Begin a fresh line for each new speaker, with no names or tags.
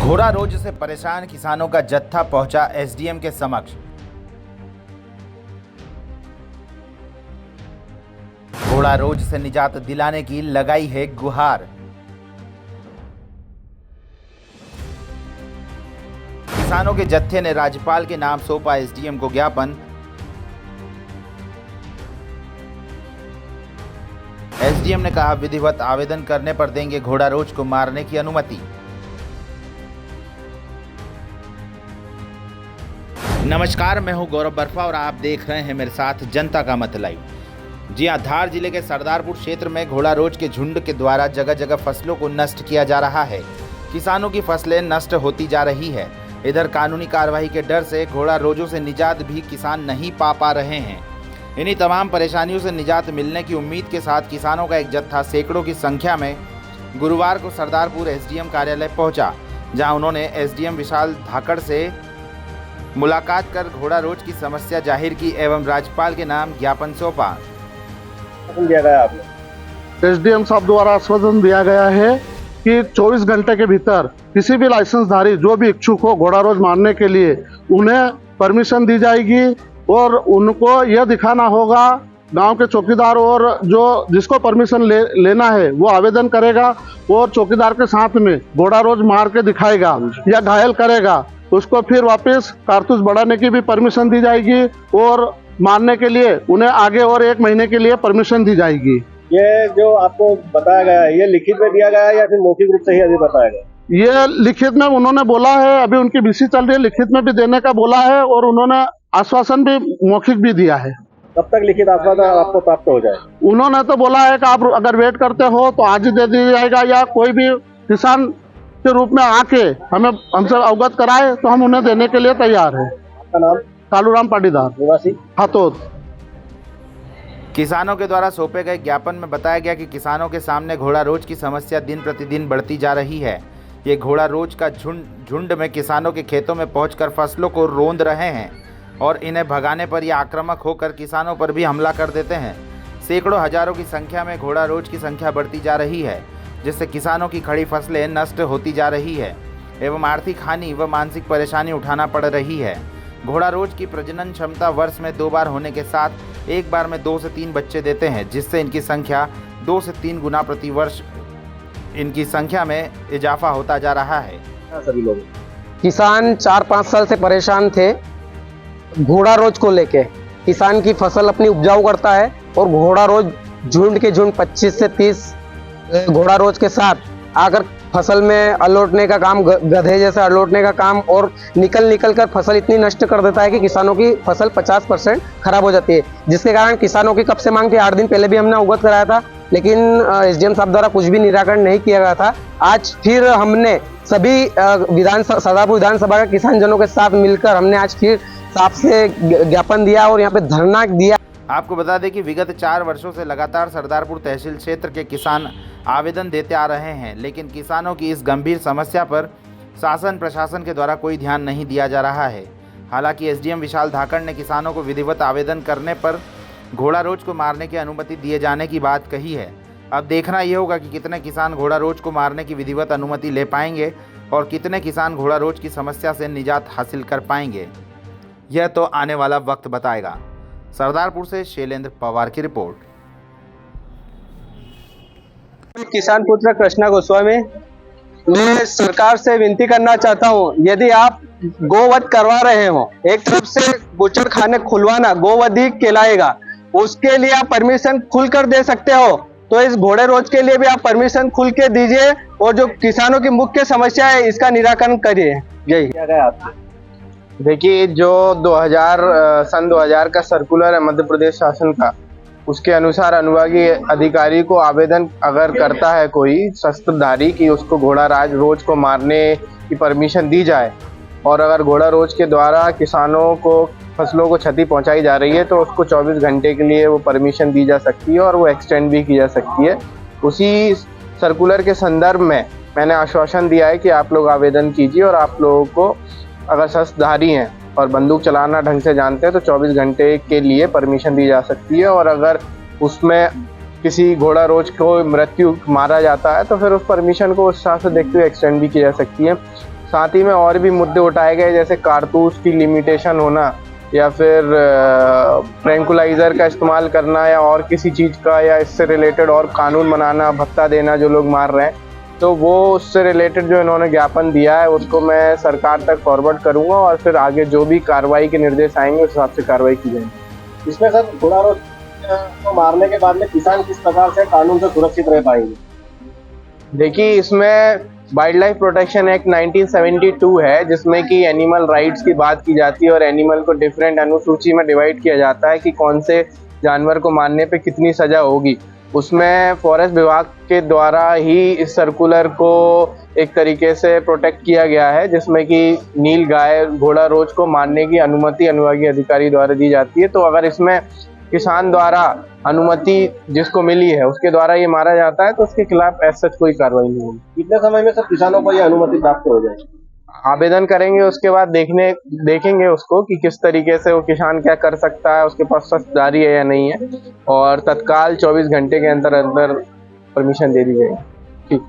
घोड़ा रोज से परेशान किसानों का जत्था पहुंचा एसडीएम के समक्ष। घोड़ा रोज से निजात दिलाने की लगाई है गुहार। किसानों के जत्थे ने राज्यपाल के नाम सौंपा एसडीएम को ज्ञापन। एसडीएम ने कहा विधिवत आवेदन करने पर देंगे घोड़ा रोज को मारने की अनुमति। नमस्कार, मैं हूं गौरव बर्फा और आप देख रहे हैं मेरे साथ जनता का मत लाइव। जी हां, धार जिले के सरदारपुर क्षेत्र में घोड़ा रोज के झुंड के द्वारा जगह जगह फसलों को नष्ट किया जा रहा है। किसानों की फसलें नष्ट होती जा रही है। इधर कानूनी कार्रवाई के डर से घोड़ा रोजों से निजात भी किसान नहीं पा रहे हैं। इन्हीं तमाम परेशानियों से निजात मिलने की उम्मीद के साथ किसानों का एक जत्था सैकड़ों की संख्या में गुरुवार को सरदारपुर एसडीएम कार्यालय पहुंचा, जहां उन्होंने एसडीएम विशाल धाकड़ से मुलाकात कर घोड़ा रोज की समस्या जाहिर की एवं राज्यपाल के नाम ज्ञापन सौंपा।
दिया गया आपने
एसडीएम साहब द्वारा आश्वासन दिया गया है कि 24 घंटे के भीतर किसी भी लाइसेंसधारी जो भी इच्छुक हो घोड़ा रोज मारने के लिए उन्हें परमिशन दी जाएगी और उनको यह दिखाना होगा, गांव के चौकीदार और जो जिसको परमिशन लेना है वो आवेदन करेगा और चौकीदार के साथ में घोड़ा रोज मार के दिखाएगा या घायल करेगा, उसको फिर वापस कारतूस बढ़ाने की भी परमिशन दी जाएगी और मारने के लिए उन्हें आगे और 1 महीने के लिए परमिशन दी जाएगी।
ये जो आपको बताया गया है ये लिखित में दिया गया है या फिर मौखिक रूप से ही अभी बताया गया?
ये लिखित में उन्होंने बोला है, अभी उनकी बीसी चल रही है, लिखित में भी देने का बोला है और उन्होंने आश्वासन भी मौखिक भी दिया है।
कब तक लिखित आश्वासन आपको प्राप्त हो जाए?
उन्होंने तो बोला है कि आप अगर वेट करते हो तो आज ही दे दिया जाएगा या कोई भी किसान के रूप में आके हमसे अवगत कराए तो हम उन्हें देने के लिए तैयार है।
आपका नाम?
कालूराम पाटीदार,
निवासी
हाथोद।
किसानों के द्वारा सौंपे गए ज्ञापन में बताया गया कि किसानों के सामने घोड़ा रोज की समस्या दिन प्रतिदिन बढ़ती जा रही है। ये घोड़ा रोज का झुंड में किसानों के खेतों में पहुंचकर फसलों को रौंद रहे हैं और इन्हें भगाने पर ये आक्रामक होकर किसानों पर भी हमला कर देते हैं। सैकड़ों हजारों की संख्या में घोड़ा रोज की संख्या बढ़ती जा रही है, जिससे किसानों की खड़ी फसलें नष्ट होती जा रही है एवं आर्थिक हानि व मानसिक परेशानी उठाना पड़ रही है। घोड़ा रोज की प्रजनन क्षमता वर्ष में 2 बार होने के साथ एक बार में 2 से 3 बच्चे देते हैं, जिससे इनकी संख्या 2 से 3 गुना प्रति वर्ष इनकी संख्या में इजाफा होता जा रहा है।
सभी लोग
किसान 4-5 साल से परेशान थे घोड़ा रोज को लेके। किसान की फसल अपनी उपजाऊ करता है और घोड़ा रोज झुंड के झुंड 25 से 30 घोड़ा रोज के साथ आकर फसल में अलोटने का काम, गधे जैसा अलोटने का काम और निकल कर फसल इतनी नष्ट कर देता है कि किसानों की फसल 50% खराब हो जाती है, जिसके कारण किसानों की कब से मांग थी। 8 दिन पहले भी हमने अवगत कराया था, लेकिन एसडीएम साहब द्वारा कुछ भी निराकरण नहीं किया गया था। आज फिर हमने सभी सरदारपुर विधानसभा के किसान जनों के साथ मिलकर हमने आज फिर साहब से ज्ञापन दिया और यहाँ पे धरना दिया।
आपको बता दें कि विगत 4 वर्षों से लगातार सरदारपुर तहसील क्षेत्र के किसान आवेदन देते आ रहे हैं, लेकिन किसानों की इस गंभीर समस्या पर शासन प्रशासन के द्वारा कोई ध्यान नहीं दिया जा रहा है। हालांकि एसडीएम विशाल धाकड़ ने किसानों को विधिवत आवेदन करने पर घोड़ा रोज को मारने की अनुमति दिए जाने की बात कही है। अब देखना ये होगा कि कितने किसान घोड़ा रोज को मारने की विधिवत अनुमति ले पाएंगे और कितने किसान घोड़ा रोज की समस्या से निजात हासिल कर पाएंगे, यह तो आने वाला वक्त बताएगा। सरदारपुर से शैलेंद्र पवार की रिपोर्ट।
किसान पुत्र कृष्णा गोस्वामी, मैं सरकार से विनती करना चाहता हूं, यदि आप गोवध करवा रहे हो, एक तरफ से बुचड़ खाने खुलवाना गोवध ही कहलाएगा, उसके लिए आप परमिशन खुलकर दे सकते हो, तो इस घोड़े रोज के लिए भी आप परमिशन खुल के दीजिए और जो किसानों की मुख्य समस्या है इसका निराकरण करिए। जय हिंद।
देखिए, जो सन 2000 का सर्कुलर है मध्य प्रदेश शासन का, उसके अनुसार अनुभागीय अधिकारी को आवेदन अगर करता है कोई शस्त्रधारी कि उसको घोड़ा रोज को मारने की परमिशन दी जाए और अगर घोड़ा रोज के द्वारा किसानों को फसलों को क्षति पहुंचाई जा रही है तो उसको 24 घंटे के लिए वो परमिशन दी जा सकती है और वो एक्सटेंड भी की जा सकती है। उसी सर्कुलर के संदर्भ में मैंने आश्वासन दिया है कि आप लोग आवेदन कीजिए और आप लोगों को अगर शस्त्रधारी हैं और बंदूक चलाना ढंग से जानते हैं तो 24 घंटे के लिए परमिशन दी जा सकती है और अगर उसमें किसी घोड़ा रोज को मृत्यु मारा जाता है तो फिर उस परमिशन को उस हिसाब से देखते हुए एक्सटेंड भी की जा सकती है। साथ ही में और भी मुद्दे उठाए गए, जैसे कारतूस की लिमिटेशन होना या फिर ट्रैंकुलाइजर का इस्तेमाल करना या और किसी चीज़ का, या इससे रिलेटेड और कानून बनाना, भत्ता देना जो लोग मार रहे हैं। तो वो उससे रिलेटेड जो इन्होंने ज्ञापन दिया है उसको मैं सरकार तक फॉरवर्ड करूंगा और फिर आगे जो भी कार्रवाई के निर्देश आएंगे उस हिसाब से कार्रवाई की जाएगी।
इसमें सर घोड़ा रोज को मारने के बाद में किसान किस प्रकार से कानून से सुरक्षित रह पाएंगे?
देखिए, इसमें वाइल्ड लाइफ प्रोटेक्शन एक्ट 1972 है, जिसमें कि एनिमल राइट्स की बात की जाती है और एनिमल को डिफरेंट अनुसूची में डिवाइड किया जाता है कि कौन से जानवर को मारने पे कितनी सज़ा होगी। उसमें फॉरेस्ट विभाग के द्वारा ही इस सर्कुलर को एक तरीके से प्रोटेक्ट किया गया है, जिसमें कि नील गाय, घोड़ा रोज को मारने की अनुमति अनुभागीय अधिकारी द्वारा दी जाती है। तो अगर इसमें किसान द्वारा अनुमति जिसको मिली है उसके द्वारा ये मारा जाता है तो उसके खिलाफ ऐसा कोई कार्रवाई नहीं होगी।
कितने समय में सब किसानों को ये अनुमति प्राप्त हो जाएगी?
आवेदन करेंगे, उसके बाद देखेंगे उसको कि किस तरीके से वो किसान क्या कर सकता है, उसके पास शस्त्रधारी है या नहीं है, और तत्काल 24 घंटे के अंदर अंदर परमिशन दे दी जाएगी। ठीक।